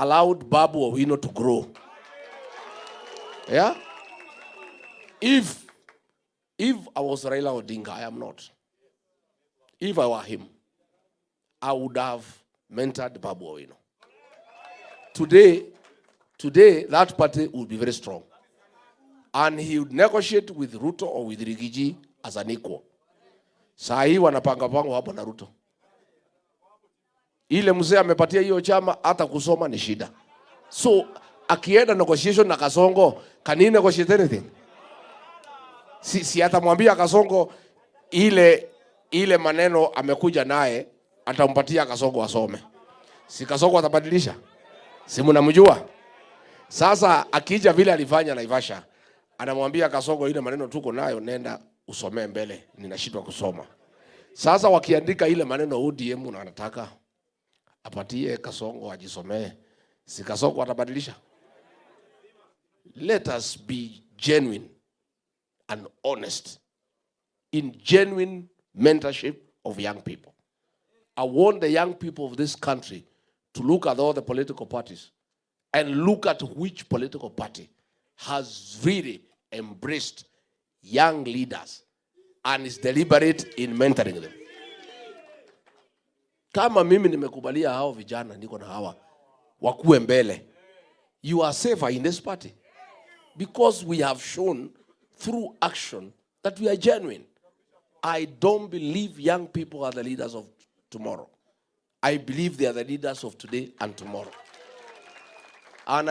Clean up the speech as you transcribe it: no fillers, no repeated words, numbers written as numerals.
allowed Babu Owino to grow. Yeah? If I was Raila Odinga, I am not. If I were him, I would have mentored Babu Owino. Today, that party would be very strong. And he would negotiate with Ruto or with Rigiji as an equal. Saa hii wanapanga hapo na Ruto. Ile mzee amepatia hiyo chama hata kusoma ni shida. So, akienda negotiation na Kasongo, can he negotiate anything? Si hata mwambia Kasongo ile maneno amekuja naye atampatia Kasongo asome. Si Kasongo atabadilisha? Si mnamjua? Sasa akija vile alifanya Naivasha, anamwambia Kasongo ile maneno tuko nayo nenda usomee mbele, ninashindwa kusoma. Sasa wakiandika ile maneno ODM na anataka apatie Kasongo ajisomee, si Kasongo atabadilisha? Let us be genuine and honest in genuine mentorship of young people. I want the young people of this country to look at all the political parties and look at which political party has really embraced young leaders and is deliberate in mentoring them. Kama mimi nimekubalia hao vijana niko na hawa wakuwe mbele, you are safer in this party because we have shown through action that we are genuine. I don't believe young people are the leaders of tomorrow. I believe they are the leaders of today and tomorrow.